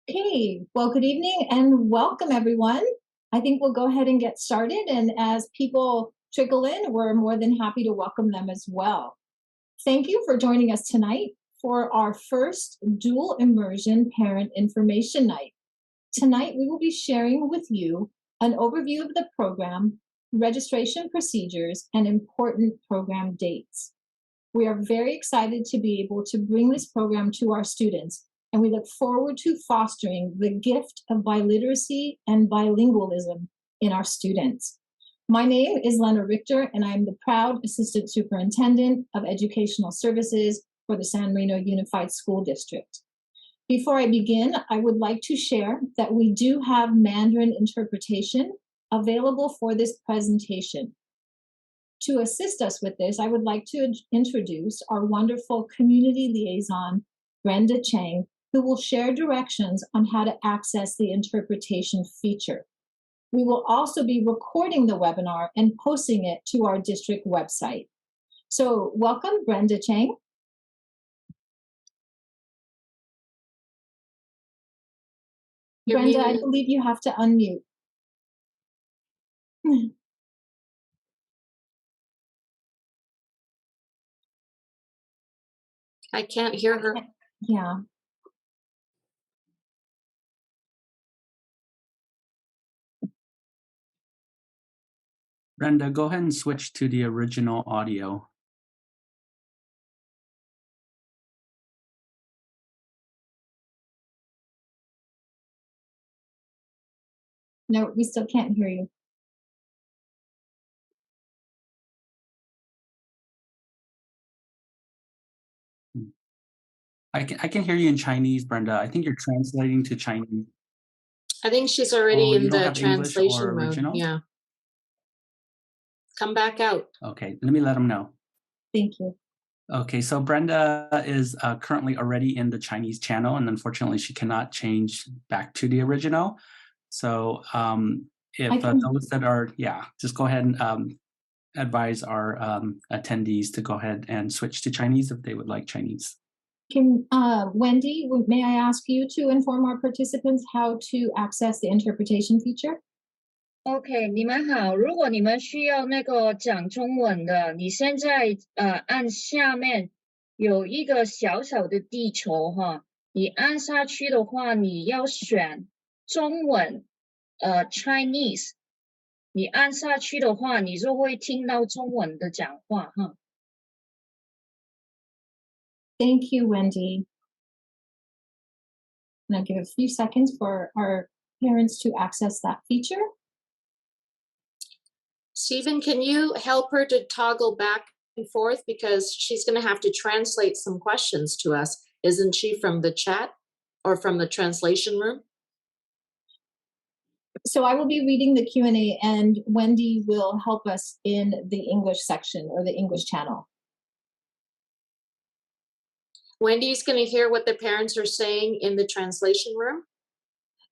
Okay, well, good evening and welcome everyone. I think we'll go ahead and get started, and as people trickle in, we're more than happy to welcome them as well. Thank you for joining us tonight for our first Dual Immersion Parent Information Night. Tonight, we will be sharing with you an overview of the program, registration procedures, and important program dates. We are very excited to be able to bring this program to our students, and we look forward to fostering the gift of biliteracy and bilingualism in our students. My name is Lena Richter, and I'm the proud Assistant Superintendent of Educational Services for the San Marino Unified School District. Before I begin, I would like to share that we do have Mandarin interpretation available for this presentation. To assist us with this, I would like to introduce our wonderful community liaison, Brenda Chang, who will share directions on how to access the interpretation feature. We will also be recording the webinar and posting it to our district website. So welcome, Brenda Chang. Brenda, I believe you have to unmute. I can't hear her. Yeah. Brenda, go ahead and switch to the original audio. No, we still can't hear you. I can hear you in Chinese, Brenda. I think you're translating to Chinese. I think she's already in the translation mode. Original? Yeah. Come back out. Okay, let me let them know. Thank you. Okay, so Brenda is currently already in the Chinese channel, and unfortunately she cannot change back to the original. So if those that are, just go ahead and advise our attendees to go ahead and switch to Chinese if they would like Chinese. Can Wendy, may I ask you to inform our participants how to access the interpretation feature? OK， 你们好。如果你们需要那个讲中文的，你现在按下面有一个小小的地球哈，你按下去的话，你要选中文Chinese， 你按下去的话，你就会听到中文的讲话哈。Thank you, Wendy. And I'll give a few seconds for our parents to access that feature. Stephen, can you help her to toggle back and forth, because she's going to have to translate some questions to us, isn't she, from the chat or from the translation room? So I will be reading the Q&A, and Wendy will help us in the English section or the English channel. Wendy's going to hear what the parents are saying in the translation room?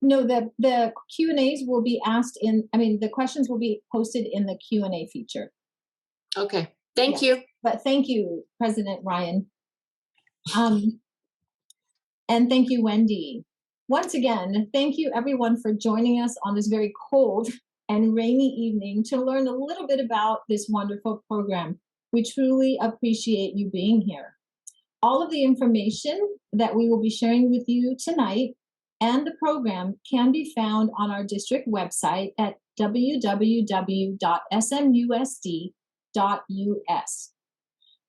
No, the Q&As will be asked the questions will be posted in the Q&A feature. Okay, thank you. But thank you, President Ryan. And thank you, Wendy. Once again, thank you everyone for joining us on this very cold and rainy evening to learn a little bit about this wonderful program. We truly appreciate you being here. All of the information that we will be sharing with you tonight and the program can be found on our district website at www.smusd.us.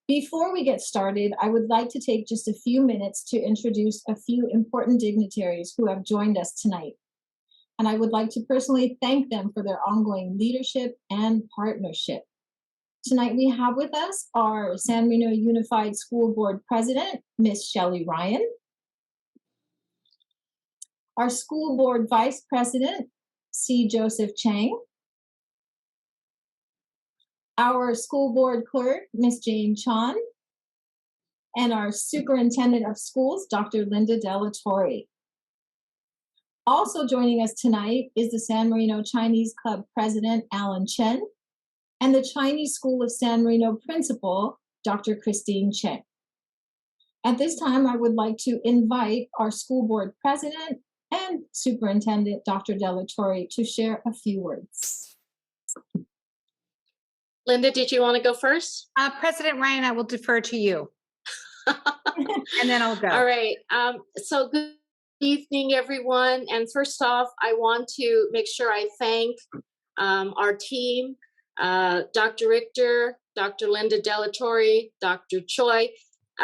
Before we get started, I would like to take just a few minutes to introduce a few important dignitaries who have joined us tonight. And I would like to personally thank them for their ongoing leadership and partnership. Tonight we have with us our San Marino Unified School Board President, Ms. Shelley Ryan. Our School Board Vice President, C. Joseph Chang. Our School Board Clerk, Ms. Jane Chan. And our Superintendent of Schools, Dr. Linda Della Torre. Also joining us tonight is the San Marino Chinese Club President, Alan Chen, and the Chinese School of San Marino Principal, Dr. Christine Cheng. At this time, I would like to invite our School Board President and Superintendent Dr. Della Torre to share a few words. Linda, did you want to go first? President Ryan, I will defer to you. And then I'll go. All right. So good evening, everyone. And first off, I want to make sure I thank our team, Dr. Richter, Dr. Linda Della Torre, Dr. Choi,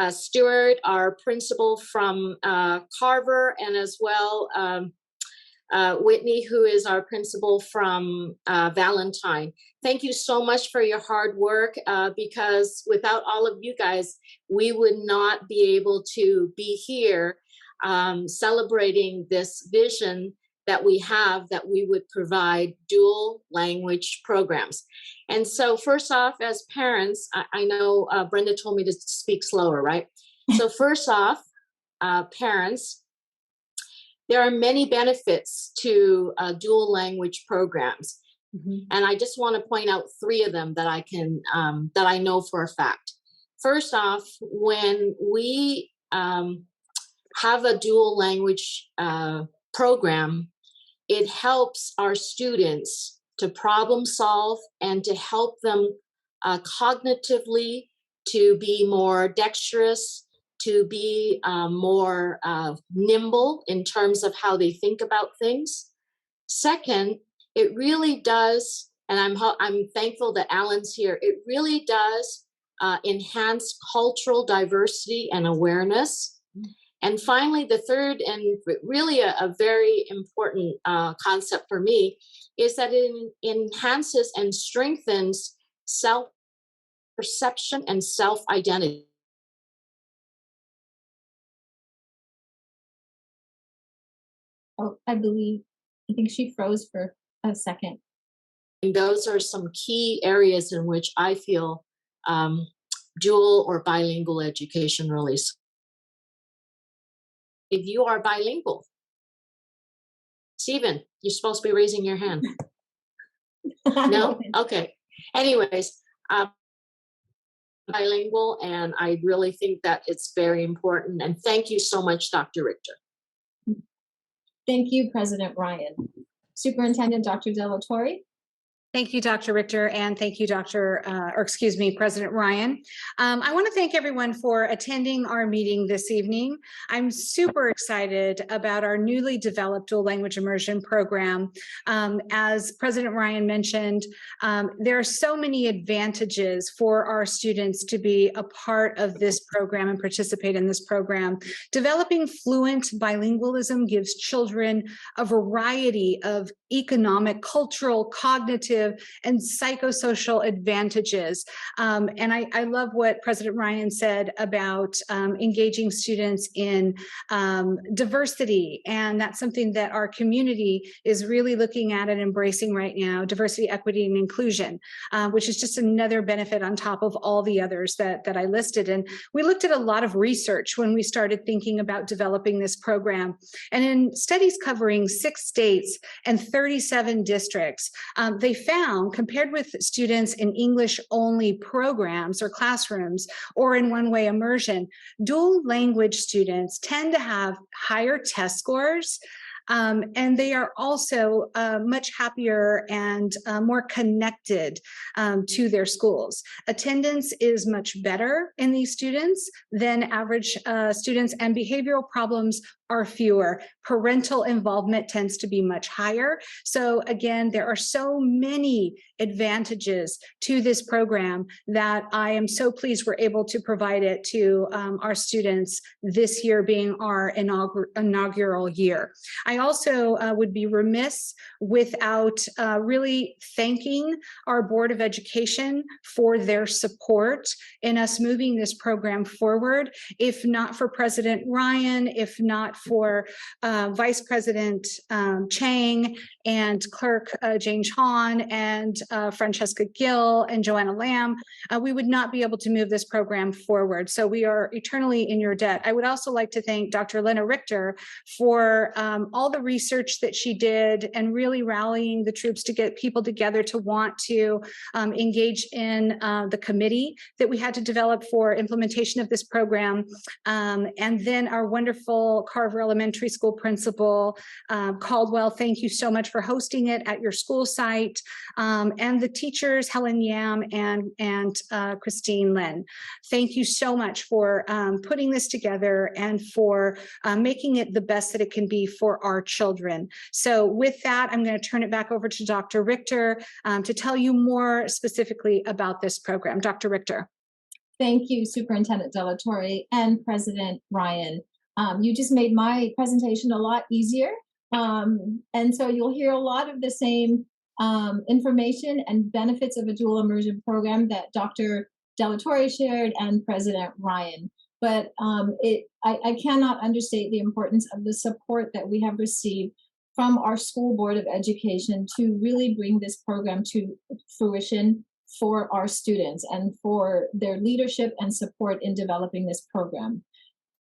Stewart, our principal from Carver, and as well Whitney, who is our principal from Valentine. Thank you so much for your hard work, because without all of you guys, we would not be able to be here celebrating this vision that we have, that we would provide dual language programs. And so first off, as parents, I know Brenda told me to speak slower, right? So first off, parents, there are many benefits to dual language programs. Mm-hmm. And I just want to point out 3 of them that I can, that I know for a fact. First off, when we have a dual language program, it helps our students to problem solve and to help them cognitively to be more dexterous, to be more nimble in terms of how they think about things. Second, it really does, and I'm thankful that Alan's here, it really does enhance cultural diversity and awareness. And finally, the third, and really a very important concept for me, is that it enhances and strengthens self-perception and self-identity. Oh, I think she froze for a second. And those are some key areas in which I feel dual or bilingual education really. If you are bilingual, Stephen, you're supposed to be raising your hand. No? Okay. Anyways, bilingual, and I really think that it's very important. And thank you so much, Dr. Richter. Thank you, President Ryan. Superintendent Dr. Della Torre. Thank you, Dr. Richter, and thank you, President Ryan. I want to thank everyone for attending our meeting this evening. I'm super excited about our newly developed dual language immersion program. As President Ryan mentioned, there are so many advantages for our students to be a part of this program and participate in this program. Developing fluent bilingualism gives children a variety of economic, cultural, cognitive, and psychosocial advantages. And I love what President Ryan said about engaging students in diversity. And that's something that our community is really looking at and embracing right now, diversity, equity, and inclusion, which is just another benefit on top of all the others that I listed. And we looked at a lot of research when we started thinking about developing this program. And in studies covering 6 states and 37 districts, they found, compared with students in English-only programs or classrooms or in one-way immersion, dual language students tend to have higher test scores, and they are also much happier and more connected to their schools. Attendance is much better in these students than average students, and behavioral problems are fewer. Parental involvement tends to be much higher. So again, there are so many advantages to this program that I am so pleased we're able to provide it to our students this year being our inaugural year. I also would be remiss without really thanking our Board of Education for their support in us moving this program forward. If not for President Ryan, if not for Vice President Chang and Clerk Jane Chon and Francesca Gill and Joanna Lamb, we would not be able to move this program forward. So we are eternally in your debt. I would also like to thank Dr. Lena Richter for all all the research that she did and really rallying the troops to get people together to want to engage in the committee that we had to develop for implementation of this program. And then our wonderful Carver Elementary School principal, Caldwell, thank you so much for hosting it at your school site. And the teachers, Helen Yam and Christine Lin. Thank you so much for putting this together and for making it the best that it can be for our children. So with that, I'm going to turn it back over to Dr. Richter to tell you more specifically about this program. Dr. Richter. Thank you, Superintendent De La Torre and President Ryan. You just made my presentation a lot easier. And so you'll hear a lot of the same information and benefits of a dual immersion program that Dr. De La Torre shared and President Ryan. But I cannot understate the importance of the support that we have received from our School Board of Education to really bring this program to fruition for our students and for their leadership and support in developing this program.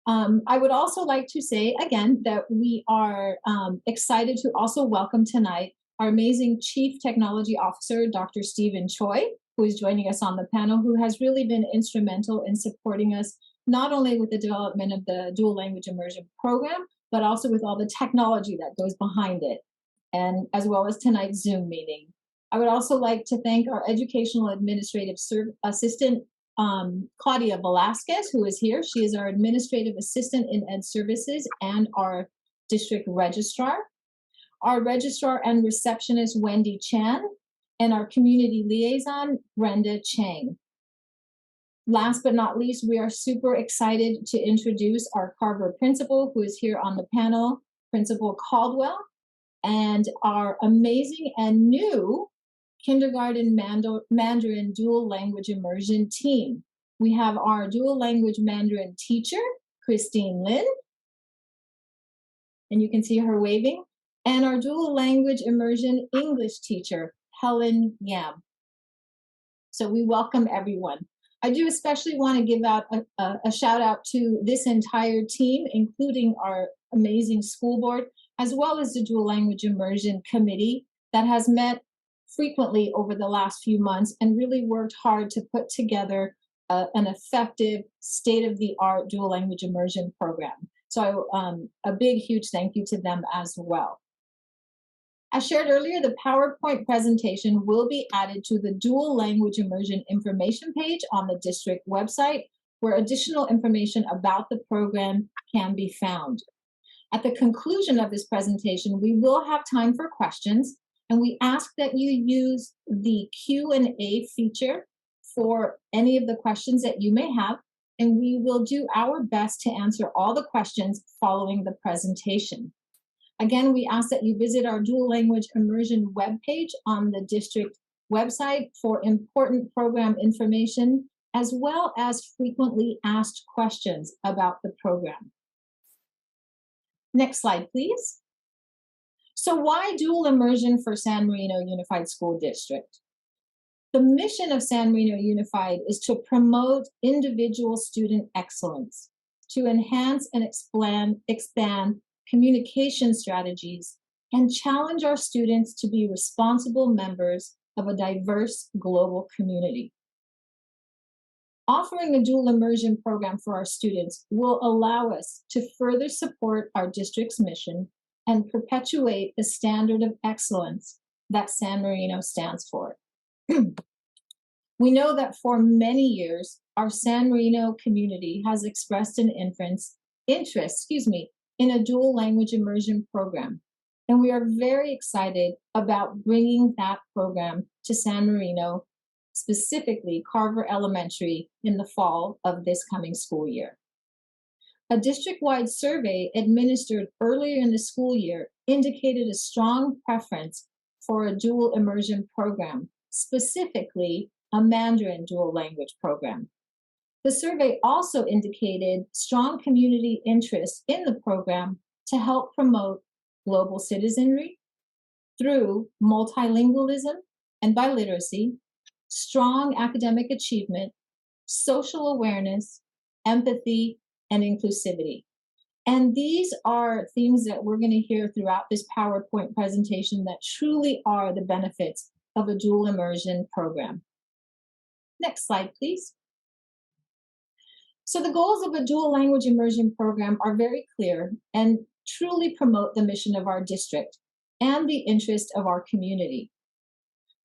I would also like to say again that we are excited to also welcome tonight our amazing Chief Technology Officer, Dr. Stephen Choi, who is joining us on the panel, who has really been instrumental in supporting us, not only with the development of the dual language immersion program, but also with all the technology that goes behind it, and as well as tonight's Zoom meeting. I would also like to thank our Educational Administrative Assistant, Claudia Velasquez, who is here. She is our Administrative Assistant in Ed Services and our District Registrar. Our Registrar and Receptionist, Wendy Chan, and our Community Liaison, Brenda Chang. Last but not least, we are super excited to introduce our Carver Principal, who is here on the panel, Principal Caldwell, and our amazing and new Kindergarten Mandarin Dual Language Immersion team. We have our Dual Language Mandarin teacher, Christine Lin, and you can see her waving, and our Dual Language Immersion English teacher, Helen Yam. So we welcome everyone. I do especially want to give out a shout out to this entire team, including our amazing school board, as well as the Dual Language Immersion Committee that has met frequently over the last few months and really worked hard to put together an effective state-of-the-art dual language immersion program. So a big, huge thank you to them as well. As shared earlier, the PowerPoint presentation will be added to the Dual Language Immersion information page on the district website, where additional information about the program can be found. At the conclusion of this presentation, we will have time for questions, and we ask that you use the Q&A feature for any of the questions that you may have, and we will do our best to answer all the questions following the presentation. Again, we ask that you visit our Dual Language Immersion webpage on the district website for important program information, as well as frequently asked questions about the program. Next slide, please. So why dual immersion for San Marino Unified School District? The mission of San Marino Unified is to promote individual student excellence, to enhance and expand communication strategies, and challenge our students to be responsible members of a diverse global community. Offering a dual immersion program for our students will allow us to further support our district's mission and perpetuate the standard of excellence that San Marino stands for. We know that for many years, our San Marino community has expressed an interest in a dual language immersion program. And we are very excited about bringing that program to San Marino, specifically Carver Elementary, in the fall of this coming school year. A district-wide survey administered earlier in the school year indicated a strong preference for a dual immersion program, specifically a Mandarin dual language program. The survey also indicated strong community interest in the program to help promote global citizenry through multilingualism and biliteracy, strong academic achievement, social awareness, empathy, and inclusivity. And these are things that we're going to hear throughout this PowerPoint presentation that truly are the benefits of a dual immersion program. Next slide, please. So the goals of a dual language immersion program are very clear and truly promote the mission of our district and the interest of our community.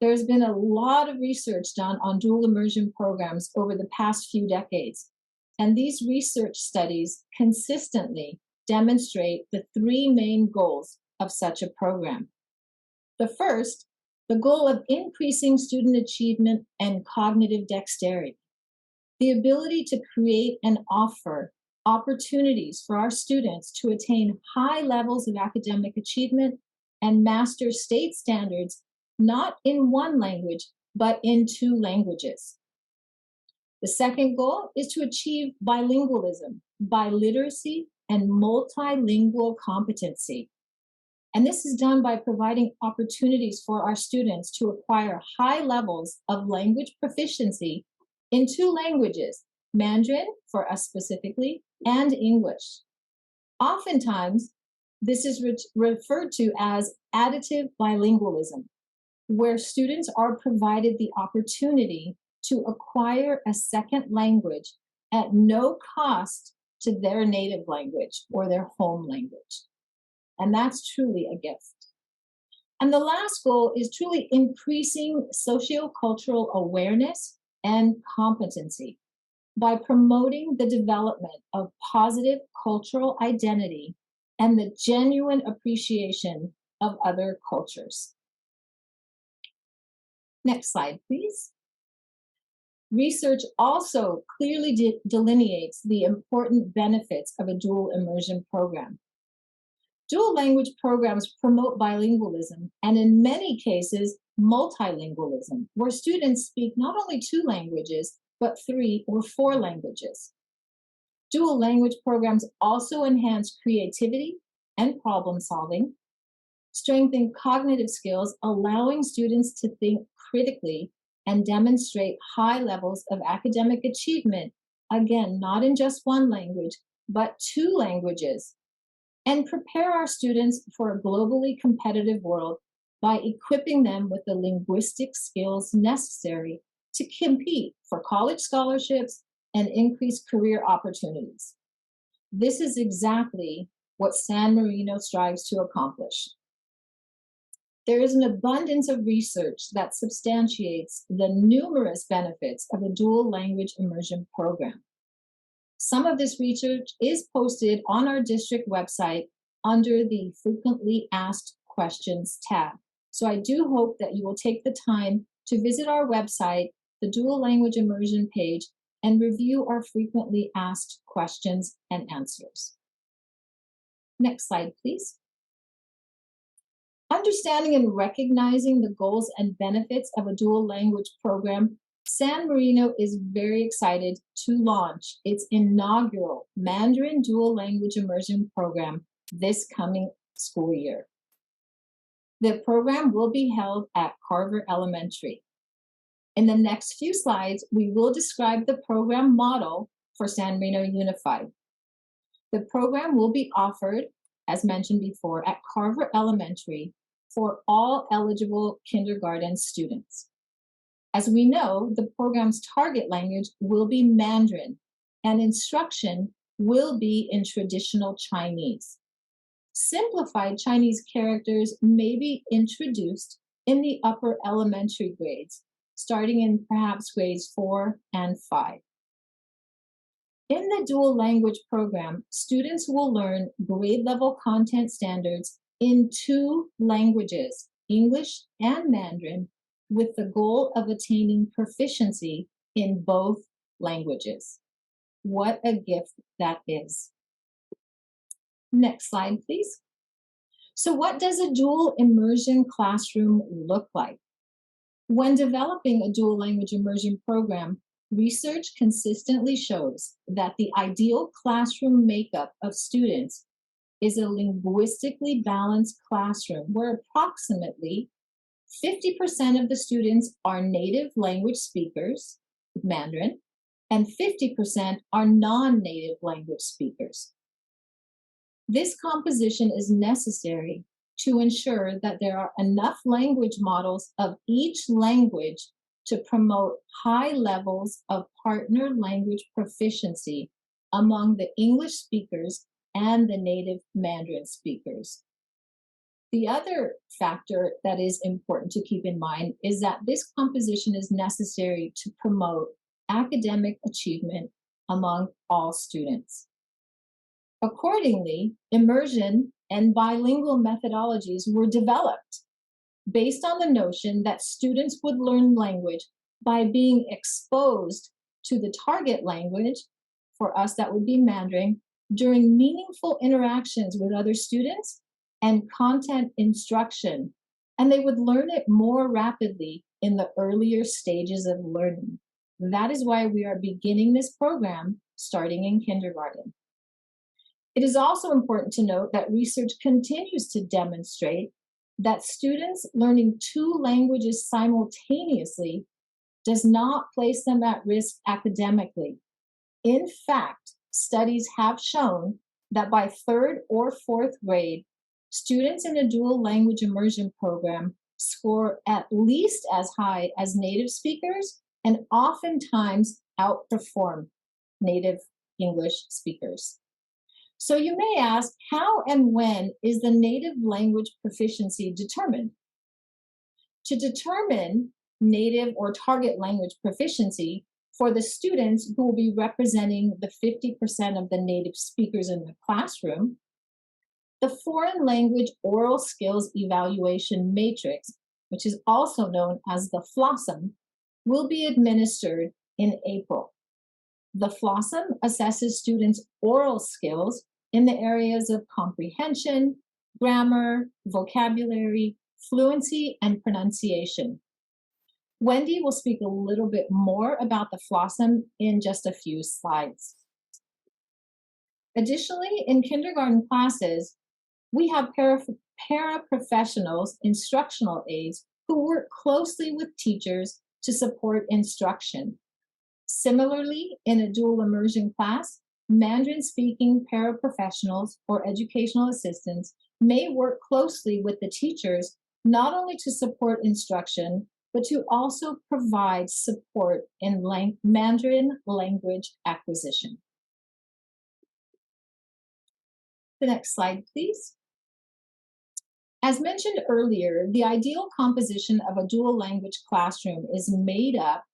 There's been a lot of research done on dual immersion programs over the past few decades, and these research studies consistently demonstrate the three main goals of such a program. The first, the goal of increasing student achievement and cognitive dexterity. The ability to create and offer opportunities for our students to attain high levels of academic achievement and master state standards, not in one language, but in two languages. The second goal is to achieve bilingualism, biliteracy, and multilingual competency. And this is done by providing opportunities for our students to acquire high levels of language proficiency in two languages, Mandarin, for us specifically, and English. Oftentimes, this is referred to as additive bilingualism, where students are provided the opportunity to acquire a second language at no cost to their native language or their home language. And that's truly a gift. And the last goal is truly increasing sociocultural awareness and competency by promoting the development of positive cultural identity and the genuine appreciation of other cultures. Next slide, please. Research also clearly delineates the important benefits of a dual immersion program. Dual language programs promote bilingualism and in many cases, multilingualism, where students speak not only two languages, but 3 or 4 languages. Dual language programs also enhance creativity and problem solving, strengthen cognitive skills, allowing students to think critically and demonstrate high levels of academic achievement, again, not in just one language, but 2 languages, and prepare our students for a globally competitive world by equipping them with the linguistic skills necessary to compete for college scholarships and increased career opportunities. This is exactly what San Marino strives to accomplish. There is an abundance of research that substantiates the numerous benefits of a dual language immersion program. Some of this research is posted on our district website under the Frequently Asked Questions tab. So I do hope that you will take the time to visit our website, the Dual Language Immersion page, and review our frequently asked questions and answers. Next slide, please. Understanding and recognizing the goals and benefits of a dual language program, San Marino is very excited to launch its inaugural Mandarin Dual Language Immersion program this coming school year. The program will be held at Carver Elementary. In the next few slides, we will describe the program model for San Marino Unified. The program will be offered, as mentioned before, at Carver Elementary for all eligible kindergarten students. As we know, the program's target language will be Mandarin, and instruction will be in traditional Chinese. Simplified Chinese characters may be introduced in the upper elementary grades, starting in perhaps grades 4 and 5. In the dual language program, students will learn grade level content standards in 2 languages, English and Mandarin, with the goal of attaining proficiency in both languages. What a gift that is. Next slide, please. So what does a dual immersion classroom look like? When developing a dual language immersion program, research consistently shows that the ideal classroom makeup of students is a linguistically balanced classroom where approximately 50% of the students are native language speakers, Mandarin, and 50% are non-native language speakers. This composition is necessary to ensure that there are enough language models of each language to promote high levels of partner language proficiency among the English speakers and the native Mandarin speakers. The other factor that is important to keep in mind is that this composition is necessary to promote academic achievement among all students. Accordingly, immersion and bilingual methodologies were developed based on the notion that students would learn language by being exposed to the target language, for us that would be Mandarin, during meaningful interactions with other students and content instruction, and they would learn it more rapidly in the earlier stages of learning. That is why we are beginning this program starting in kindergarten. It is also important to note that research continues to demonstrate that students learning two languages simultaneously does not place them at risk academically. In fact, studies have shown that by third or fourth grade, students in a dual language immersion program score at least as high as native speakers and oftentimes outperform native English speakers. So you may ask, how and when is the native language proficiency determined? To determine native or target language proficiency for the students who will be representing the 50% of the native speakers in the classroom, the Foreign Language Oral Skills Evaluation Matrix, which is also known as the Flossum, will be administered in April. The Flossum assesses students' oral skills in the areas of comprehension, grammar, vocabulary, fluency, and pronunciation. Wendy will speak a little bit more about the Flossum in just a few slides. Additionally, in kindergarten classes, we have paraprofessionals, instructional aides, who work closely with teachers to support instruction. Similarly, in a dual immersion class, Mandarin-speaking paraprofessionals or educational assistants may work closely with the teachers not only to support instruction, but to also provide support in Mandarin language acquisition. The next slide, please. As mentioned earlier, the ideal composition of a dual language classroom is made up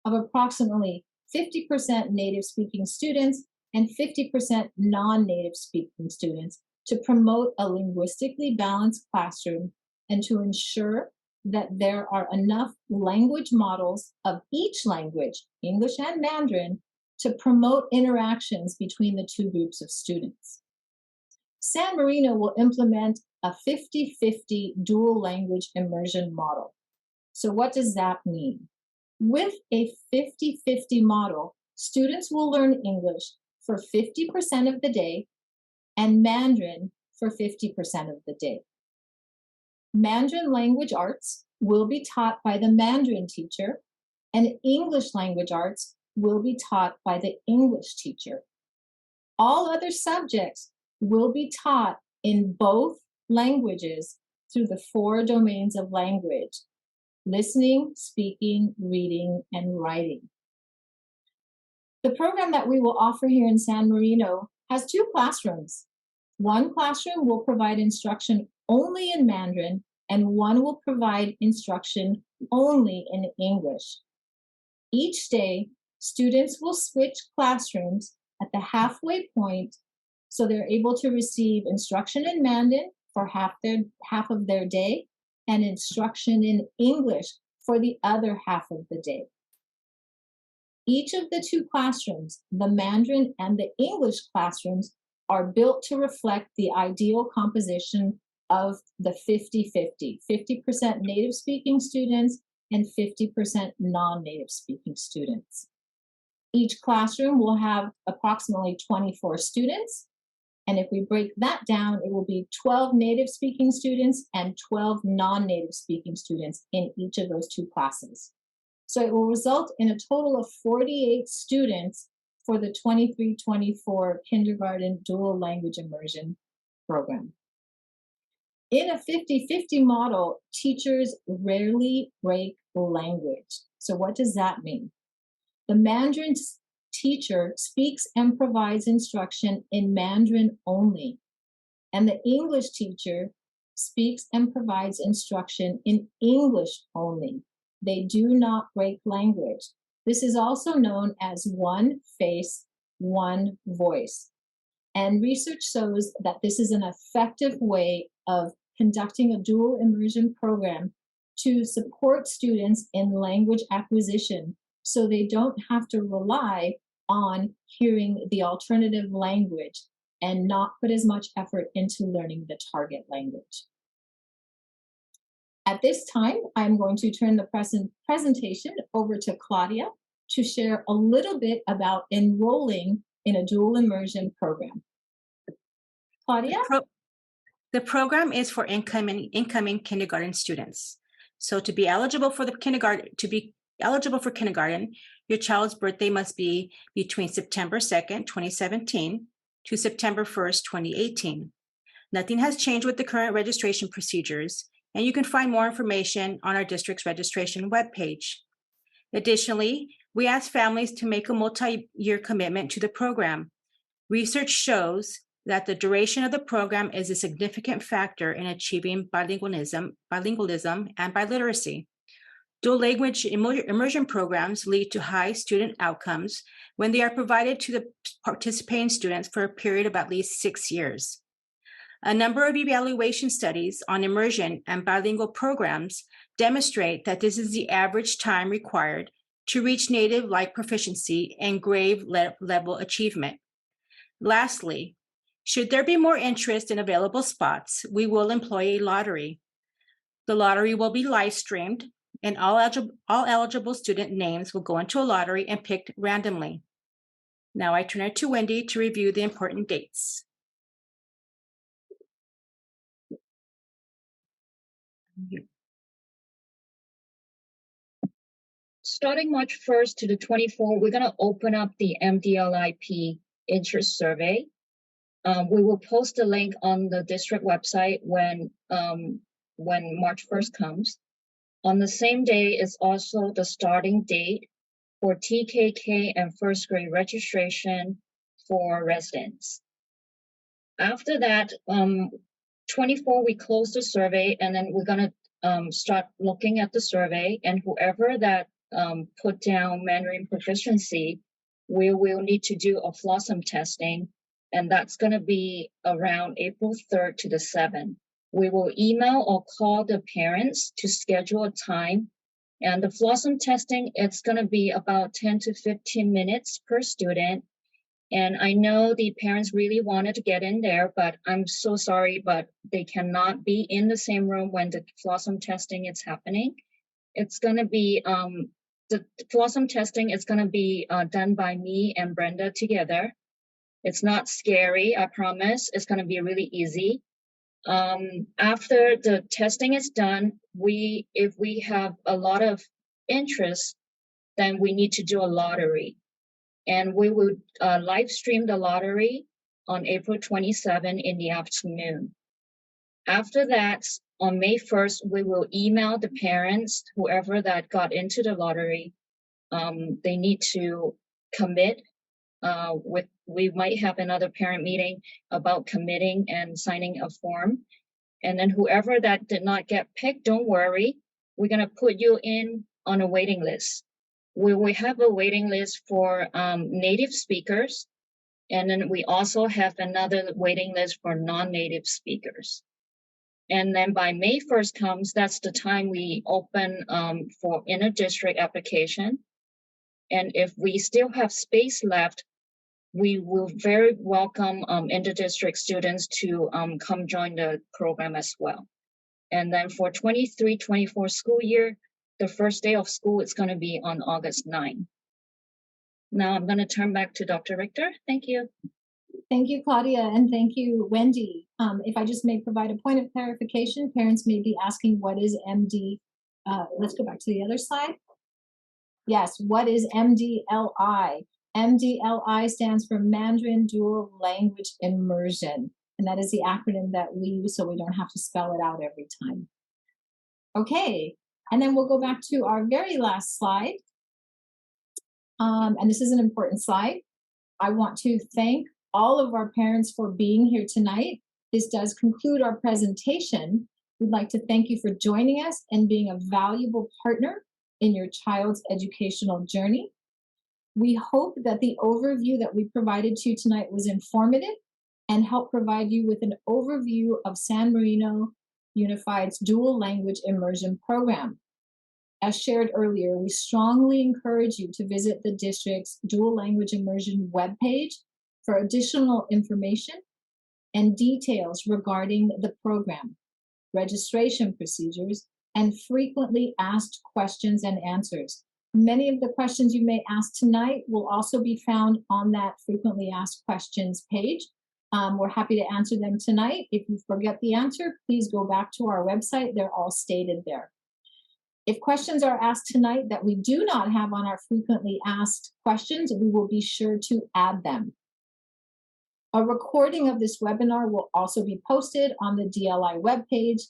of approximately 50% native speaking students and 50% non-native speaking students to promote a linguistically balanced classroom and to ensure that there are enough language models of each language, English and Mandarin, to promote interactions between the two groups of students. San Marino will implement a 50-50 dual language immersion model. So what does that mean? With a 50-50 model, students will learn English for 50% of the day and Mandarin for 50% of the day. Mandarin language arts will be taught by the Mandarin teacher, and English language arts will be taught by the English teacher. All other subjects will be taught in both languages through the 4 domains of language: listening, speaking, reading, and writing. The program that we will offer here in San Marino has 2 classrooms. One classroom will provide instruction only in Mandarin, and one will provide instruction only in English. Each day, students will switch classrooms at the halfway point, so they're able to receive instruction in Mandarin for half of their day and instruction in English for the other half of the day. Each of the 2 classrooms, the Mandarin and the English classrooms, are built to reflect the ideal composition of the 50-50, 50% native speaking students and 50% non-native speaking students. Each classroom will have approximately 24 students, and if we break that down, it will be 12 native speaking students and 12 non-native speaking students in each of those 2 classes. So it will result in a total of 48 students for the 23-24 kindergarten dual language immersion, program. In a 50-50 model, teachers rarely break language. So what does that mean? The Mandarin teacher speaks and provides instruction in Mandarin only, and the English teacher speaks and provides instruction in English only. They do not break language. This is also known as one face, one voice. And research shows that this is an effective way of conducting a dual immersion program to support students in language acquisition so they don't have to rely on hearing the alternative language and not put as much effort into learning the target language. At this time, I'm going to turn the presentation over to Claudia to share a little bit about enrolling in a dual immersion program. Claudia? The program is for incoming kindergarten students. So to be eligible for kindergarten, your child's birthday must be between September 2nd, 2017 to September 1st, 2018. Nothing has changed with the current registration procedures, and you can find more information on our district's registration webpage. Additionally, we ask families to make a multi-year commitment to the program. Research shows that the duration of the program is a significant factor in achieving bilingualism and biliteracy. Dual language immersion programs lead to high student outcomes when they are provided to the participating students for a period of at least 6 years. A number of evaluation studies on immersion and bilingual programs demonstrate that this is the average time required to reach native-like proficiency and grade level achievement. Lastly, should there be more interest in available spots, we will employ a lottery. The lottery will be live streamed, and all eligible student names will go into a lottery and picked randomly. Now I turn it to Wendy to review the important dates. Starting March 1st to the 24th, we're going to open up the MDLIP interest survey. We will post the link on the district website when March 1st comes. On the same day is also the starting date for TKK and first grade registration for residents. After that, 24, we close the survey, and then we're going to start looking at the survey, and whoever that put down Mandarin proficiency, we will need to do a Flossum testing, and that's going to be around April 3rd to the 7th. We will email or call the parents to schedule a time, and the Flossum testing, it's going to be about 10 to 15 minutes per student. And I know the parents really wanted to get in there, but I'm so sorry, but they cannot be in the same room when the Flossum testing is happening. It's going to be, the Flossum testing is going to be done by me and Brenda together. It's not scary, I promise. It's going to be really easy. After the testing is done, if we have a lot of interest, then we need to do a lottery. And we will live stream the lottery on April 27 in the afternoon. After that, on May 1st, we will email the parents, whoever that got into the lottery. They need to commit. We might have another parent meeting about committing and signing a form. And then whoever that did not get picked, don't worry. We're going to put you in on a waiting list. We have a waiting list for native speakers, and then we also have another waiting list for non-native speakers. And then by May 1st comes, that's the time we open for inter-district application. And if we still have space left, we will very welcome inter-district students to come join the program as well. And then for 23-24 school year, the first day of school is going to be on August 9. Now I'm going to turn back to Dr. Richter. Thank you. Thank you, Claudia, and thank you, Wendy. If I just may provide a point of clarification, parents may be asking, what is MD? Let's go back to the other slide. Yes, what is MDLI? MDLI stands for Mandarin Dual Language Immersion. And that is the acronym that we use so we don't have to spell it out every time. Okay, and then we'll go back to our very last slide. And this is an important slide. I want to thank all of our parents for being here tonight. This does conclude our presentation. We'd like to thank you for joining us and being a valuable partner in your child's educational journey. We hope that the overview that we provided to you tonight was informative and helped provide you with an overview of San Marino Unified's Dual Language Immersion Program. As shared earlier, we strongly encourage you to visit the district's Dual Language Immersion webpage for additional information and details regarding the program, registration procedures, and frequently asked questions and answers. Many of the questions you may ask tonight will also be found on that frequently asked questions page. We're happy to answer them tonight. If you forget the answer, please go back to our website. They're all stated there. If questions are asked tonight that we do not have on our frequently asked questions, we will be sure to add them. A recording of this webinar will also be posted on the DLI webpage,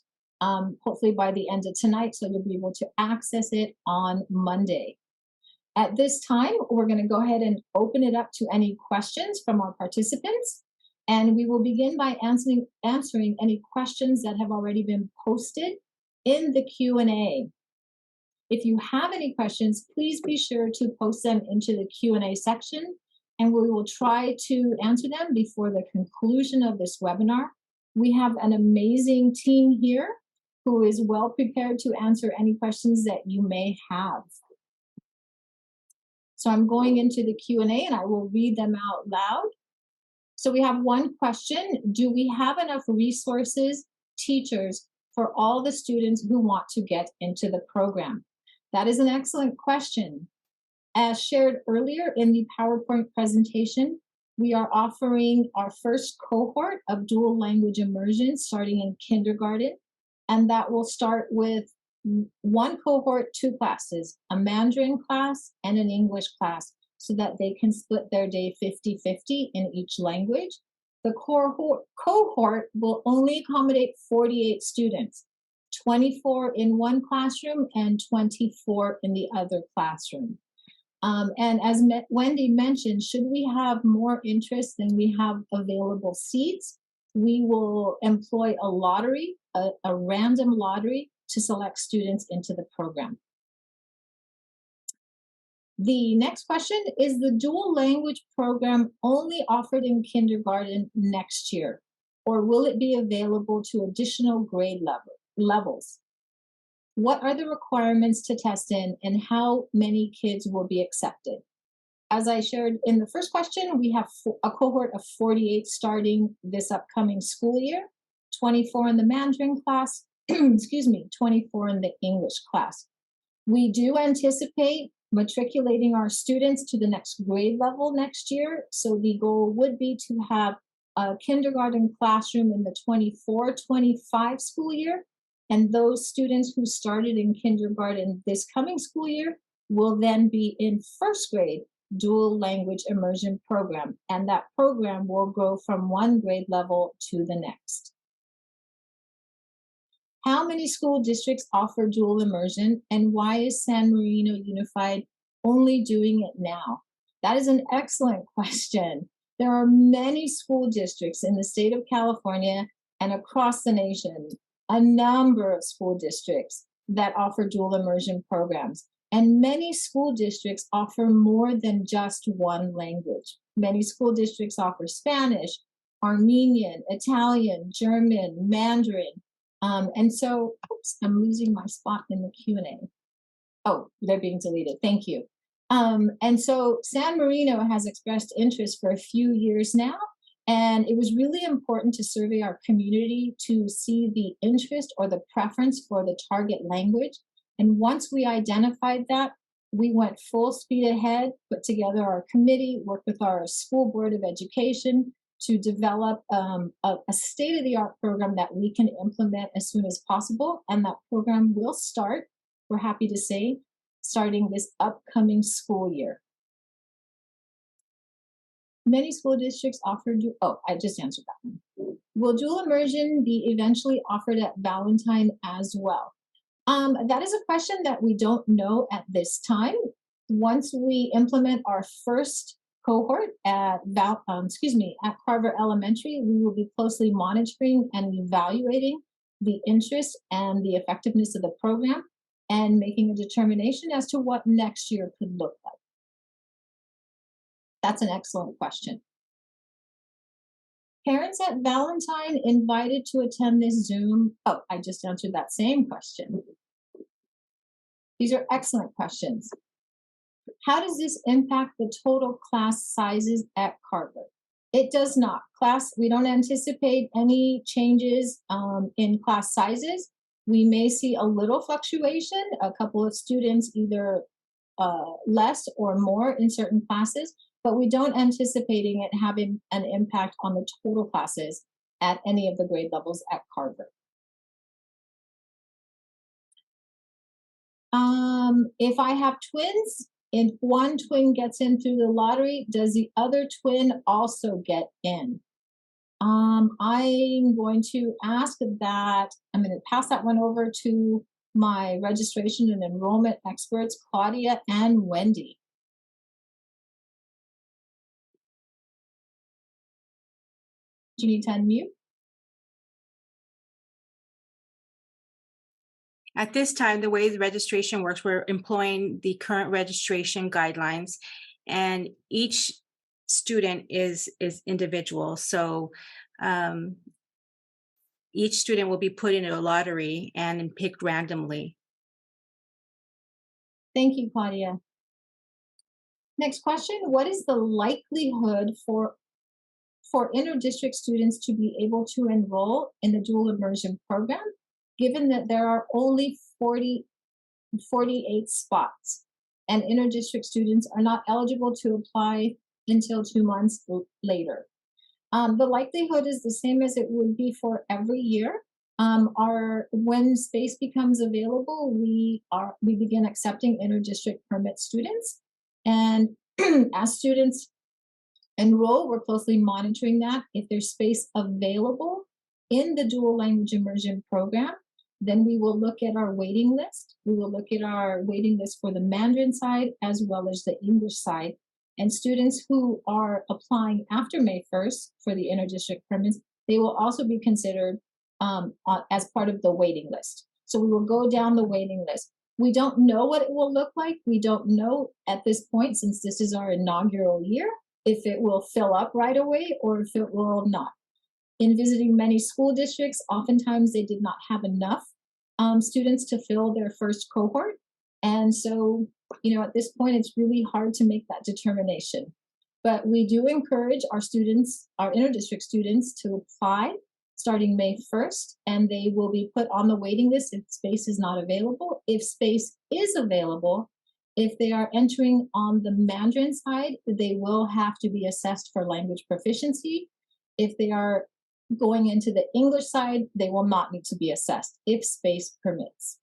hopefully by the end of tonight, so you'll be able to access it on Monday. At this time, we're going to go ahead and open it up to any questions from our participants, and we will begin by answering any questions that have already been posted in the Q&A. If you have any questions, please be sure to post them into the Q&A section, and we will try to answer them before the conclusion of this webinar. We have an amazing team here who is well prepared to answer any questions that you may have. So I'm going into the Q&A and I will read them out loud. So we have one question: do we have enough resources, teachers, for all the students who want to get into the program? That is an excellent question. As shared earlier in the PowerPoint presentation, we are offering our first cohort of dual language immersion starting in kindergarten, and that will start with one cohort, 2 classes, a Mandarin class and an English class, so that they can split their day 50-50 in each language. The cohort will only accommodate 48 students, 24 in one classroom and 24 in the other classroom. And as Wendy mentioned, should we have more interest than we have available seats, we will employ a lottery, a random lottery, to select students into the program. The next question: is the dual language program only offered in kindergarten next year, or will it be available to additional grade levels? What are the requirements to test in, and how many kids will be accepted? As I shared in the first question, we have a cohort of 48 starting this upcoming school year, 24 in the Mandarin class, excuse me, 24 in the English class. We do anticipate matriculating our students to the next grade level next year, so the goal would be to have a kindergarten classroom in the 24-25 school year, and those students who started in kindergarten this coming school year will then be in first grade dual language immersion program, and that program will go from one grade level to the next. How many school districts offer dual immersion, and why is San Marino Unified only doing it now? That is an excellent question. There are many school districts in the state of California and across the nation, a number of school districts that offer dual immersion programs. And many school districts offer more than just one language. Many school districts offer Spanish, Armenian, Italian, German, Mandarin. And so, oops, I'm losing my spot in the Q&A. Oh, they're being deleted. Thank you. And so San Marino has expressed interest for a few years now, and it was really important to survey our community to see the interest or the preference for the target language. And once we identified that, we went full speed ahead, put together our committee, worked with our school board of education to develop a state-of-the-art program that we can implement as soon as possible. And that program will start, we're happy to say, starting this upcoming school year. Many school districts offer, I just answered that one. Will dual immersion be eventually offered at Valentine as well? That is a question that we don't know at this time. Once we implement our first cohort at Carver Elementary, we will be closely monitoring and evaluating the interest and the effectiveness of the program and making a determination as to what next year could look like. That's an excellent question. Parents at Valentine invited to attend this Zoom. Oh, I just answered that same question. These are excellent questions. How does this impact the total class sizes at Carver? It does not. We don't anticipate any changes in class sizes. We may see a little fluctuation, a couple of students either less or more in certain classes, but we don't anticipating it having an impact on the total classes at any of the grade levels at Carver. If I have twins, if one twin gets in through the lottery, does the other twin also get in? I'm going to ask that, I'm going to pass that one over to my registration and enrollment experts, Claudia and Wendy. Do you need to unmute? At this time, the way the registration works, we're employing the current registration guidelines, and each student is individual. So each student will be put into a lottery and picked randomly. Thank you, Claudia. Next question, what is the likelihood for inter-district students to be able to enroll in the dual immersion program, given that there are only 48 spots and inter-district students are not eligible to apply until 2 months later? The likelihood is the same as it would be for every year. When space becomes available, we begin accepting inter-district permit students. And as students enroll, we're closely monitoring that. If there's space available in the dual language immersion program, then we will look at our waiting list. We will look at our waiting list for the Mandarin side as well as the English side. And students who are applying after May 1st for the inter-district permits, they will also be considered as part of the waiting list. So we will go down the waiting list. We don't know what it will look like. We don't know at this point, since this is our inaugural year, if it will fill up right away or if it will not. In visiting many school districts, oftentimes they did not have enough students to fill their first cohort. And so, at this point, it's really hard to make that determination. But we do encourage our students, our inter-district students, to apply starting May 1st, and they will be put on the waiting list if space is not available. If space is available, if they are entering on the Mandarin side, they will have to be assessed for language proficiency. If they are going into the English side, they will not need to be assessed if space permits.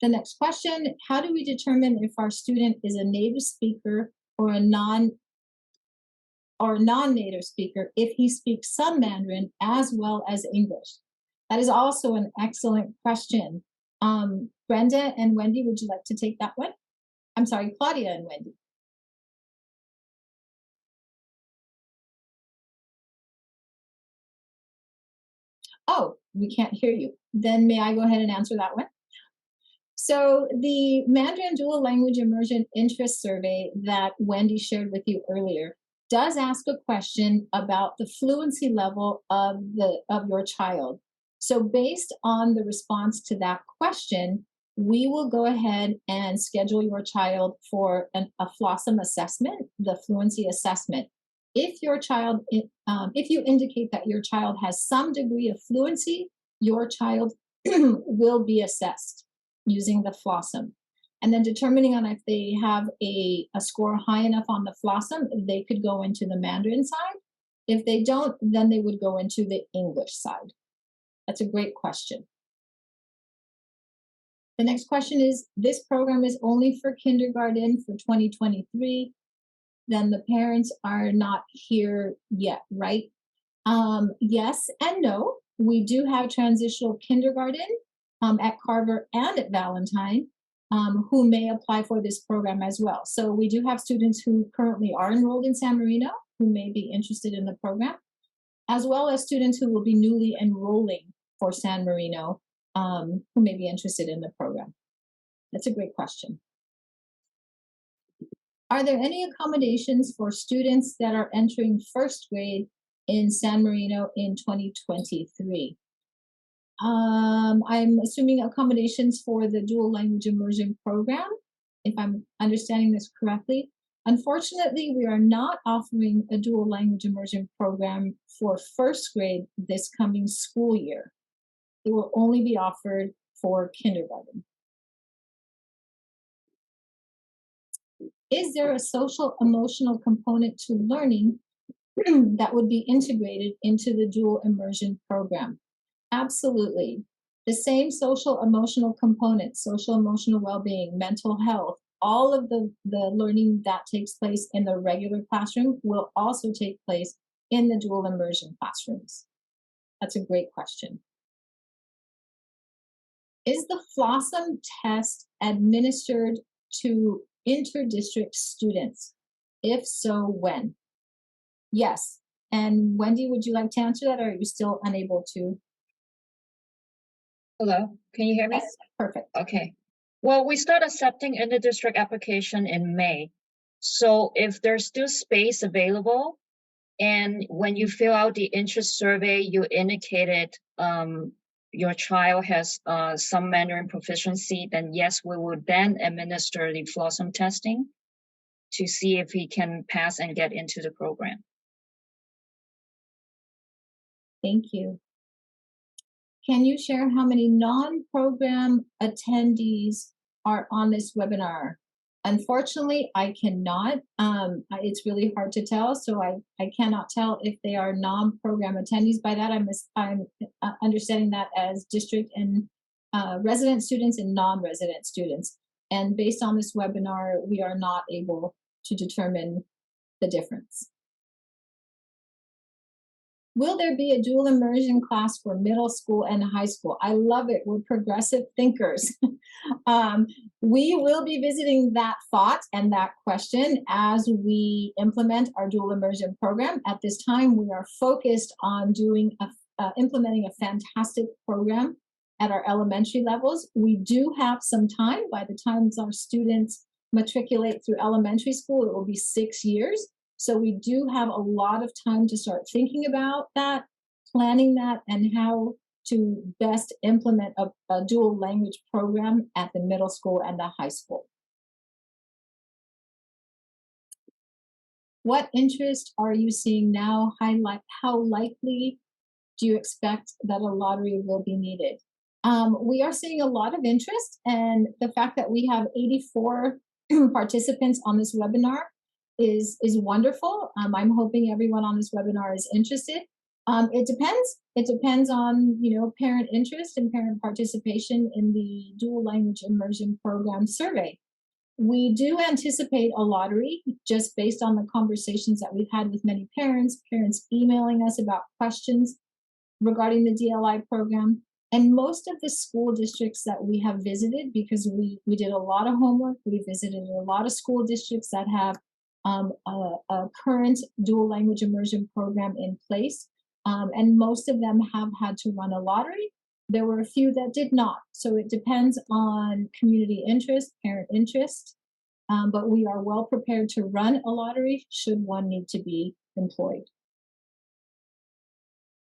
The next question, how do we determine if our student is a native speaker or a non-native speaker if he speaks some Mandarin as well as English? That is also an excellent question. Brenda and Wendy, would you like to take that one? I'm sorry, Claudia and Wendy. Oh, we can't hear you. Then may I go ahead and answer that one? So the Mandarin Dual Language Immersion Interest Survey that Wendy shared with you earlier does ask a question about the fluency level of your child. So based on the response to that question, we will go ahead and schedule your child for a Flossum assessment, the fluency assessment. If your child, if you indicate that your child has some degree of fluency, your child will be assessed using the Flossum. And then determining on if they have a score high enough on the Flossum, they could go into the Mandarin side. If they don't, then they would go into the English side. That's a great question. The next question is, this program is only for kindergarten for 2023. then the parents are not here yet, right? Yes and no. We do have transitional kindergarten at Carver and at Valentine who may apply for this program as well. So we do have students who currently are enrolled in San Marino who may be interested in the program, as well as students who will be newly enrolling for San Marino who may be interested in the program. That's a great question. Are there any accommodations for students that are entering first grade in San Marino in 2023? I'm assuming accommodations for the dual language immersion program, if I'm understanding this correctly. Unfortunately, we are not offering a dual language immersion program for first grade this coming school year. It will only be offered for kindergarten. Is there a social emotional component to learning that would be integrated into the dual immersion program? Absolutely. The same social emotional components, social emotional well-being, mental health, all of the learning that takes place in the regular classroom will also take place in the dual immersion classrooms. That's a great question. Is the Flossum Test administered to inter-district students? If so, when? Yes. And Wendy, would you like to answer that, or are you still unable to? Hello, can you hear me? Yes, perfect. Okay. Well, we start accepting inter-district application in May. So if there's still space available, and when you fill out the interest survey, you indicated your child has some Mandarin proficiency, then yes, we will then administer the Flossum testing to see if he can pass and get into the program. Thank you. Can you share how many non-program attendees are on this webinar? Unfortunately, I cannot. It's really hard to tell, so I cannot tell if they are non-program attendees. By that, I'm understanding that as district and resident students and non-resident students. And based on this webinar, we are not able to determine the difference. Will there be a dual immersion class for middle school and high school? I love it. We're progressive thinkers. We will be visiting that thought and that question as we implement our dual immersion program. At this time, we are focused on implementing a fantastic program at our elementary levels. We do have some time. By the time our students matriculate through elementary school, it will be 6 years. So we do have a lot of time to start thinking about that, planning that, and how to best implement a dual language program at the middle school and the high school. What interest are you seeing now? How likely do you expect that a lottery will be needed? We are seeing a lot of interest, and the fact that we have 84 participants on this webinar is wonderful. I'm hoping everyone on this webinar is interested. It depends. It depends on parent interest and parent participation in the dual language immersion program survey. We do anticipate a lottery just based on the conversations that we've had with many parents emailing us about questions regarding the DLI program. And most of the school districts that we have visited, because we did a lot of homework, we visited a lot of school districts that have a current dual language immersion program in place, and most of them have had to run a lottery. There were a few that did not, so it depends on community interest, parent interest, but we are well prepared to run a lottery should one need to be employed.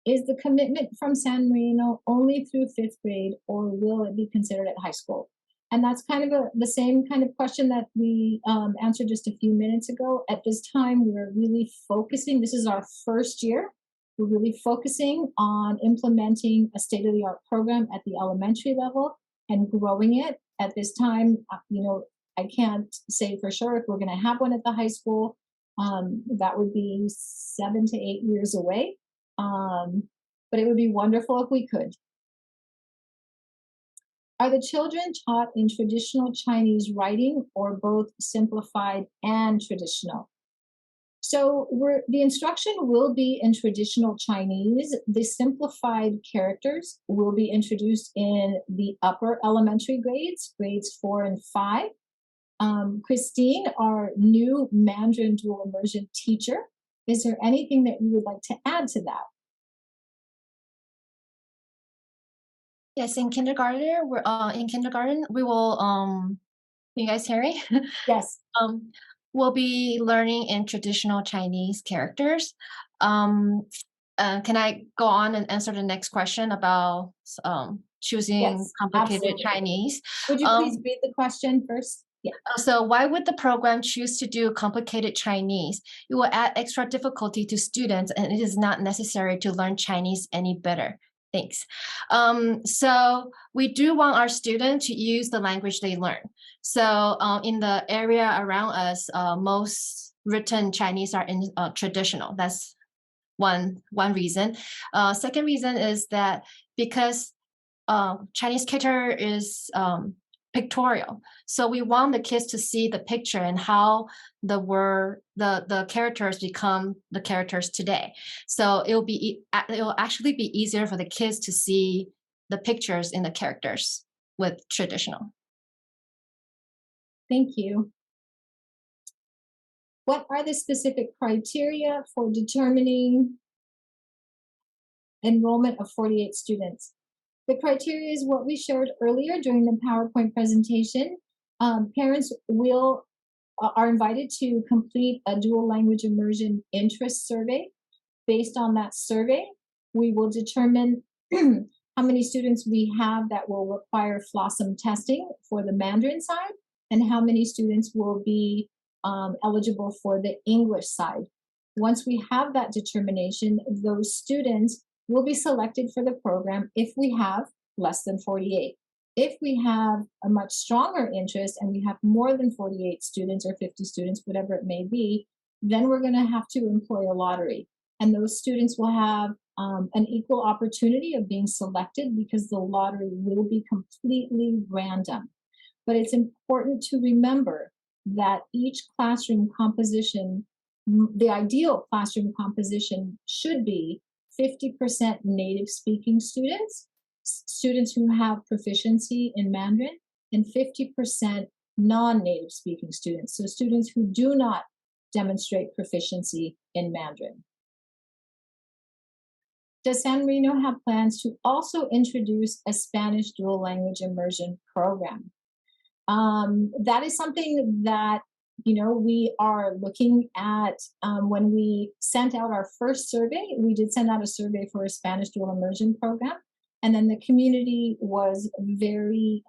Is the commitment from San Marino only through 5th grade, or will it be considered at high school? And that's kind of the same kind of question that we answered just a few minutes ago. At this time, we're really focusing, this is our first year, we're really focusing on implementing a state-of-the-art program at the elementary level and growing it. At this time, I can't say for sure if we're gonna have one at the high school. That would be 7 to 8 years away. But it would be wonderful if we could. Are the children taught in traditional Chinese writing or both simplified and traditional? So the instruction will be in traditional Chinese. The simplified characters will be introduced in the upper elementary grades, grades 4 and 5. Christine, our new Mandarin Dual Immersion teacher, is there anything that you would like to add to that? Yes, in kindergarten, we will can you guys hear me? Yes. We'll be learning in traditional Chinese characters. Can I go on and answer the next question about choosing Yes, complicated absolutely. Chinese? Would you please read the question first? Yeah. So why would the program choose to do complicated Chinese? It will add extra difficulty to students, and it is not necessary to learn Chinese any better. Thanks. So we do want our students to use the language they learn. So in the area around us, most written Chinese are in traditional. That's one reason. Second reason is that because Chinese character is pictorial, so we want the kids to see the picture and how the characters become the characters today. So it will actually be easier for the kids to see the pictures in the characters with traditional. Thank you. What are the specific criteria for determining enrollment of 48 students? The criteria is what we shared earlier during the PowerPoint presentation. Parents are invited to complete a dual language immersion interest survey. Based on that survey, we will determine how many students we have that will require Flossum testing for the Mandarin side, and how many students will be eligible for the English side. Once we have that determination, those students will be selected for the program if we have less than 48. If we have a much stronger interest and we have more than 48 students or 50 students, whatever it may be, then we're going to have to employ a lottery. And those students will have an equal opportunity of being selected because the lottery will be completely random. But it's important to remember that each classroom composition, the ideal classroom composition should be 50% native speaking students, students who have proficiency in Mandarin, and 50% non-native speaking students, so students who do not demonstrate proficiency in Mandarin. Does San Marino have plans to also introduce a Spanish dual language immersion program? That is something that we are looking at. When we sent out our first survey, we did send out a survey for a Spanish dual immersion program. And then the community was very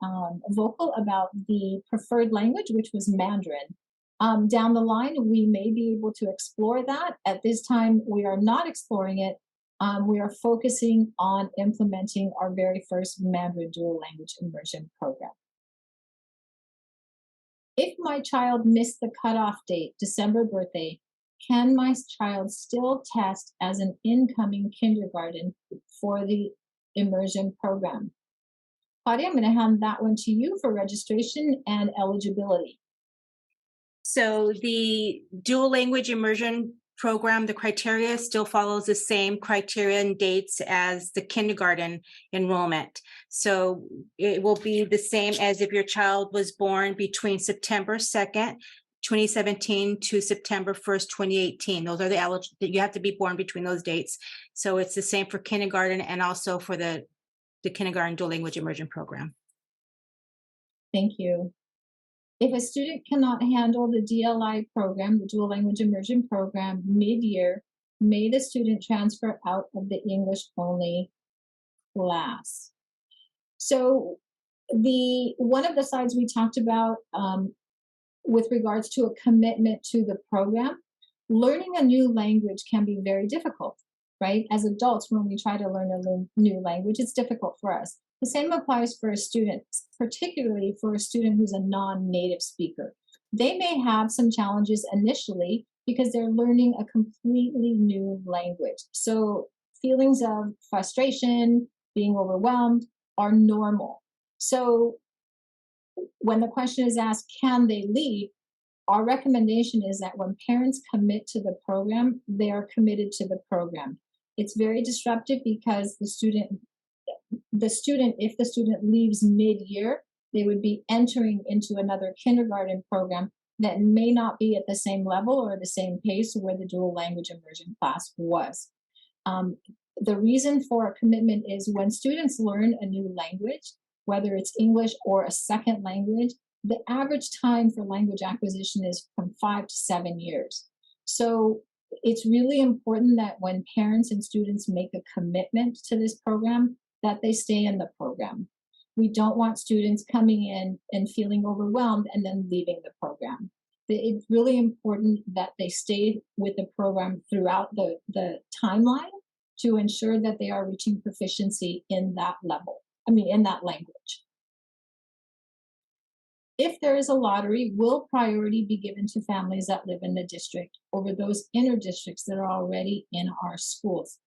vocal about the preferred language, which was Mandarin. Down the line, we may be able to explore that. At this time, we are not exploring it. We are focusing on implementing our very first Mandarin dual language immersion program. If my child missed the cutoff date, December birthday, can my child still test as an incoming kindergarten for the immersion program? Claudia, I'm going to hand that one to you for registration and eligibility. So the dual language immersion program, the criteria still follows the same criteria and dates as the kindergarten enrollment. So it will be the same as if your child was born between September 2nd, 2017 to September 1st, 2018. Those are you have to be born between those dates. So it's the same for kindergarten and also for the kindergarten dual language immersion program. Thank you. If a student cannot handle the DLI program, the dual language immersion program, mid-year, may the student transfer out of the English only class? So one of the slides we talked about with regards to a commitment to the program, learning a new language can be very difficult, right? As adults, when we try to learn a new language, it's difficult for us. The same applies for a student, particularly for a student who's a non-native speaker. They may have some challenges initially because they're learning a completely new language. So feelings of frustration, being overwhelmed are normal. So when the question is asked, can they leave? our recommendation is that when parents commit to the program, they are committed to the program. It's very disruptive because if the student leaves mid-year, they would be entering into another kindergarten program that may not be at the same level or the same pace where the dual language immersion class was. The reason for a commitment is when students learn a new language, whether it's English or a second language, the average time for language acquisition is from 5 to 7 years. So it's really important that when parents and students make a commitment to this program, that they stay in the program. We don't want students coming in and feeling overwhelmed and then leaving the program. It's really important that they stay with the program throughout the timeline to ensure that they are reaching proficiency in that level, in that language. If there is a lottery, will priority be given to families that live in the district over those inner districts that are already in our schools?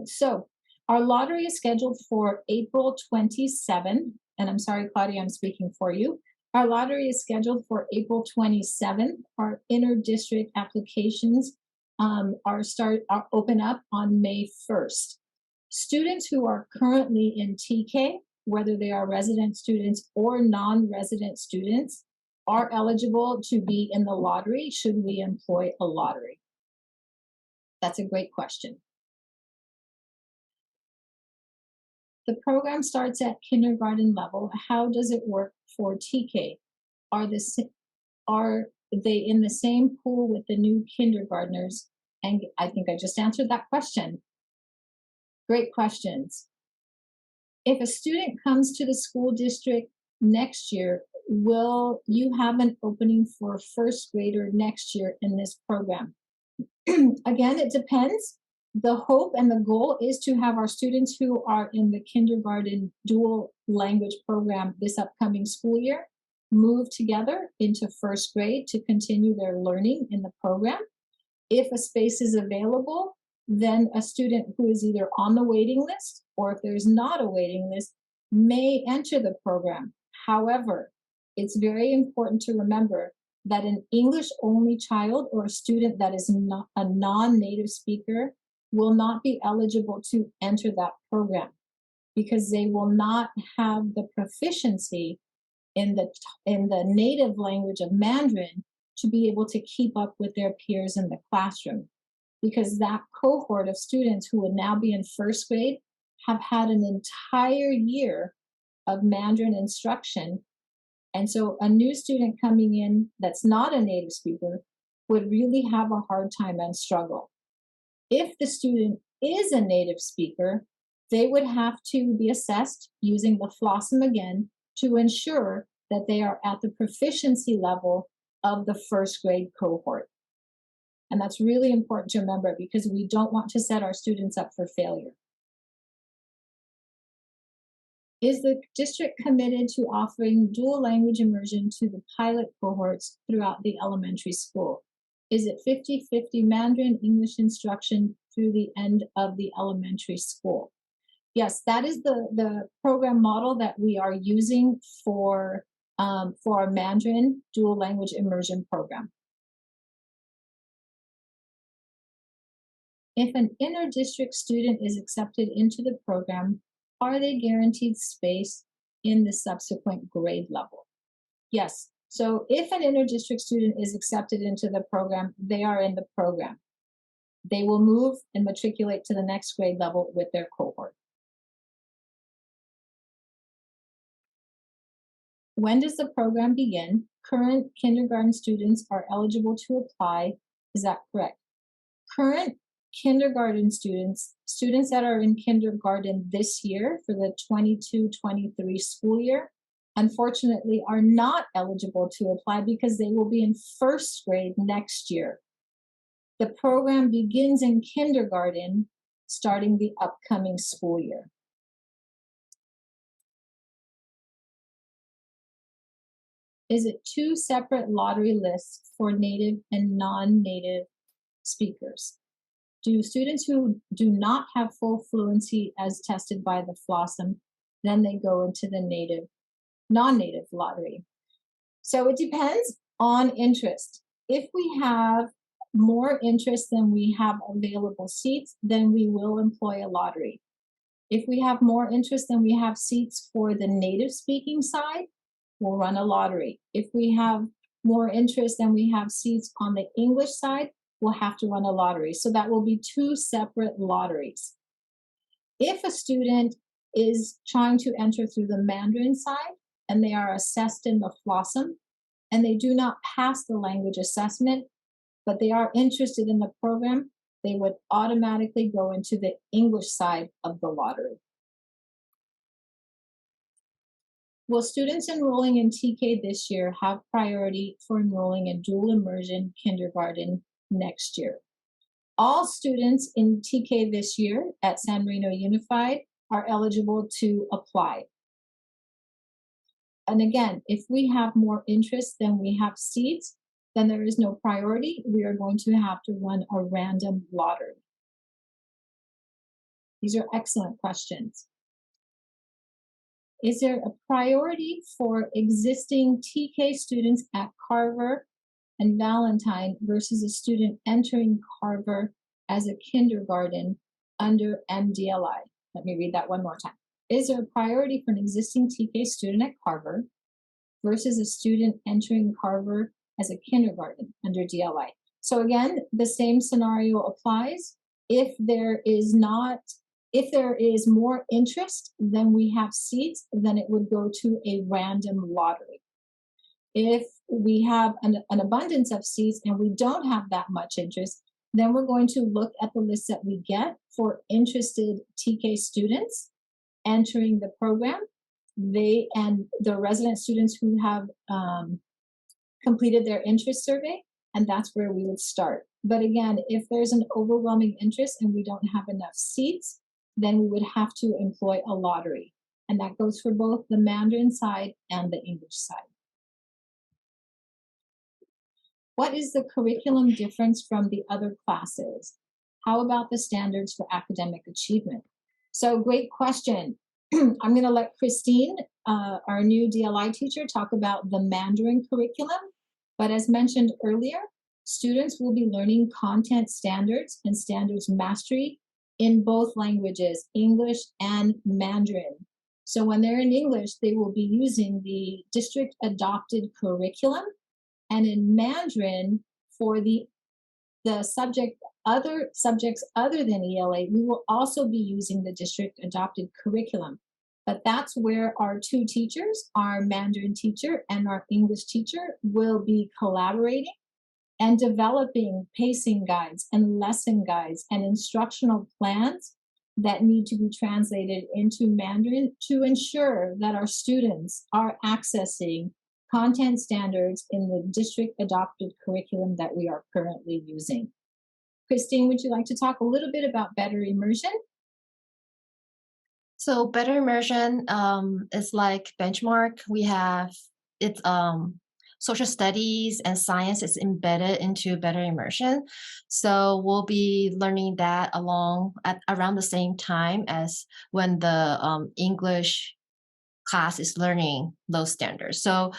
So our lottery is scheduled for April 27, and I'm sorry, Claudia, I'm speaking for you. Our lottery is scheduled for April 27th. Our inner district applications are open up on May 1st. Students who are currently in TK, whether they are resident students or non-resident students, are eligible to be in the lottery should we employ a lottery? That's a great question. The program starts at kindergarten level. How does it work for TK? Are they in the same pool with the new kindergartners? And I think I just answered that question. Great questions. If a student comes to the school district next year, will you have an opening for a first grader next year in this program? Again, it depends. The hope and the goal is to have our students who are in the kindergarten dual language program this upcoming school year move together into first grade to continue their learning in the program. If a space is available, then a student who is either on the waiting list or if there's not a waiting list may enter the program. However, it's very important to remember that an English-only child or a student that is not a non-native speaker will not be eligible to enter that program because they will not have the proficiency in the native language of Mandarin to be able to keep up with their peers in the classroom. Because that cohort of students who will now be in first grade have had an entire year of Mandarin instruction. And so a new student coming in that's not a native speaker would really have a hard time and struggle. If the student is a native speaker, they would have to be assessed using the Flossum again to ensure that they are at the proficiency level of the first grade cohort. And that's really important to remember because we don't want to set our students up for failure. Is the district committed to offering dual language immersion to the pilot cohorts throughout the elementary school? Is it 50-50 Mandarin English instruction through the end of the elementary school? Yes, that is the program model that we are using for our Mandarin dual language immersion program. If an inter-district student is accepted into the program, are they guaranteed space in the subsequent grade level? Yes. So if an inter-district student is accepted into the program, they are in the program. They will move and matriculate to the next grade level with their cohort. When does the program begin? Current kindergarten students are eligible to apply. Is that correct? Current kindergarten students that are in kindergarten this year for the 22-23 school year, unfortunately are not eligible to apply because they will be in first grade next year. The program begins in kindergarten starting the upcoming school year. Is it two separate lottery lists for native and non-native speakers? Do students who do not have full fluency as tested by the Flossum, then they go into the non-native lottery? So it depends. On interest, if we have more interest than we have available seats, then we will employ a lottery. If we have more interest than we have seats for the native speaking side, we'll run a lottery. If we have more interest than we have seats on the English side, we'll have to run a lottery. So that will be two separate lotteries. If a student is trying to enter through the Mandarin side and they are assessed in the Flossum and they do not pass the language assessment, but they are interested in the program, they would automatically go into the English side of the lottery. Will students enrolling in TK this year have priority for enrolling in dual immersion kindergarten next year? All students in TK this year at San Marino Unified are eligible to apply. And again, if we have more interest than we have seats, then there is no priority. We are going to have to run a random lottery. These are excellent questions. Is there a priority for existing TK students at Carver and Valentine versus a student entering Carver as a kindergarten under MDLI? Let me read that one more time. Is there a priority for an existing TK student at Carver versus a student entering Carver as a kindergarten under DLI? So again, the same scenario applies. If there is more interest than we have seats, then it would go to a random lottery. If we have an abundance of seats and we don't have that much interest, then we're going to look at the list that we get for interested TK students entering the program. They and the resident students who have completed their interest survey, and that's where we would start. But again, if there's an overwhelming interest and we don't have enough seats, then we would have to employ a lottery. And that goes for both the Mandarin side and the English side. What is the curriculum difference from the other classes? How about the standards for academic achievement? So great question. I'm going to let Christine, our new DLI teacher, talk about the Mandarin curriculum. But as mentioned earlier, students will be learning content standards and standards mastery in both languages, English and Mandarin. So when they're in English, they will be using the district adopted curriculum. And in Mandarin, for the other subjects other than ELA, we will also be using the district adopted curriculum. But that's where our two teachers, our Mandarin teacher and our English teacher, will be collaborating and developing pacing guides and lesson guides and instructional plans that need to be translated into Mandarin to ensure that our students are accessing content standards in the district adopted curriculum that we are currently using. Christine, would you like to talk a little bit about better immersion? So better immersion is like benchmark. We have it's social studies and science is embedded into better immersion. So we'll be learning that around the same time as when the English class is learning those standards. So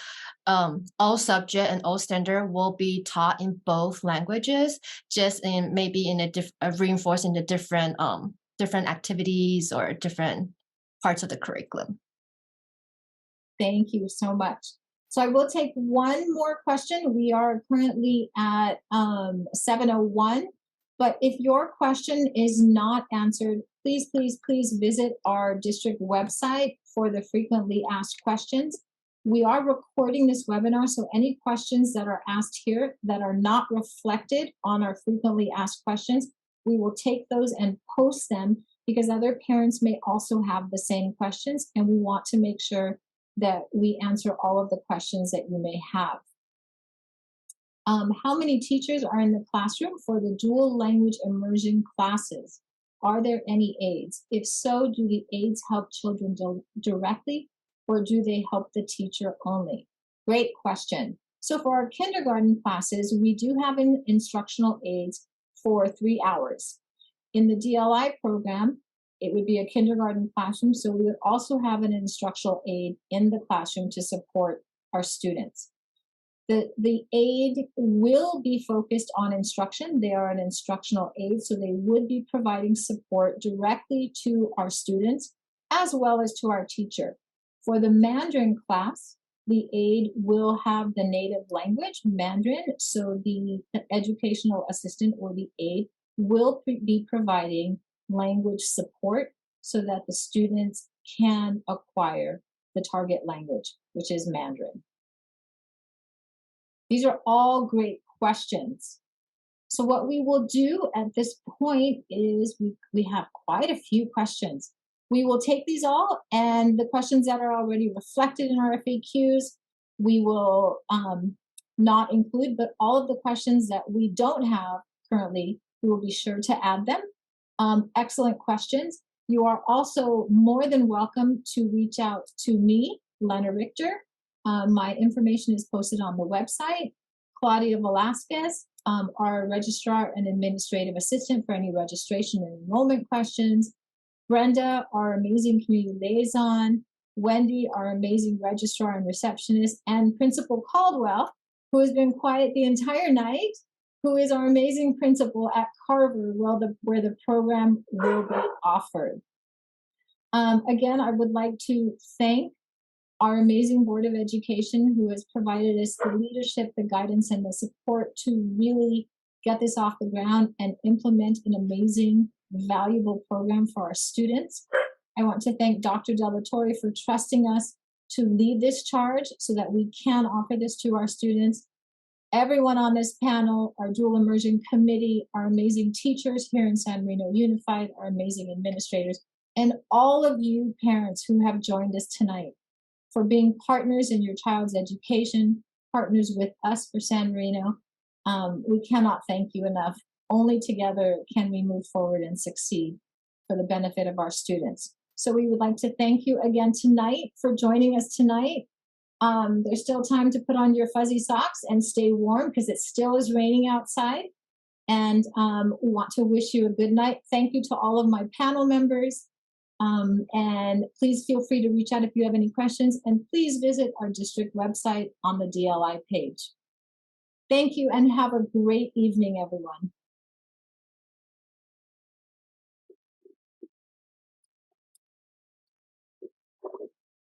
all subject and all standard will be taught in both languages, just in maybe in reinforcing the different activities or different parts of the curriculum. Thank you so much. So I will take one more question. We are currently at 7:01, but if your question is not answered, please, please, please visit our district website for the frequently asked questions. We are recording this webinar, so any questions that are asked here that are not reflected on our frequently asked questions, we will take those and post them because other parents may also have the same questions, and we want to make sure that we answer all of the questions that you may have. How many teachers are in the classroom for the dual language immersion classes? Are there any aides? If so, do the aides help children directly, or do they help the teacher only? Great question. So for our kindergarten classes, we do have an instructional aides for 3 hours. In the DLI program, it would be a kindergarten classroom, so we would also have an instructional aide in the classroom to support our students. The aid will be focused on instruction. They are an instructional aid, so they would be providing support directly to our students as well as to our teacher. For the Mandarin class, the aid will have the native language, Mandarin, so the educational assistant or the aid will be providing language support so that the students can acquire the target language, which is Mandarin. These are all great questions. So what we will do at this point is we have quite a few questions. We will take these all, and the questions that are already reflected in our FAQs, we will not include, but all of the questions that we don't have currently, we will be sure to add them. Excellent questions. You are also more than welcome to reach out to me, Lena Richter. My information is posted on the website. Claudia Velasquez, our registrar and administrative assistant for any registration and enrollment questions. Brenda, our amazing community liaison. Wendy, our amazing registrar and receptionist. And Principal Caldwell, who has been quiet the entire night, who is our amazing principal at Carver, where the program will be offered. Again, I would like to thank our amazing Board of Education, who has provided us the leadership, the guidance, and the support to really get this off the ground and implement an amazing, valuable program for our students. I want to thank Dr. Della Torre for trusting us to lead this charge so that we can offer this to our students. Everyone on this panel, our Dual Immersion Committee, our amazing teachers here in San Marino Unified, our amazing administrators, and all of you parents who have joined us tonight for being partners in your child's education, partners with us for San Marino. We cannot thank you enough. Only together can we move forward and succeed for the benefit of our students. So we would like to thank you again tonight for joining us tonight. There's still time to put on your fuzzy socks and stay warm because it still is raining outside. And we want to wish you a good night. Thank you to all of my panel members. And please feel free to reach out if you have any questions, and please visit our district website on the DLI page. Thank you and have a great evening, everyone.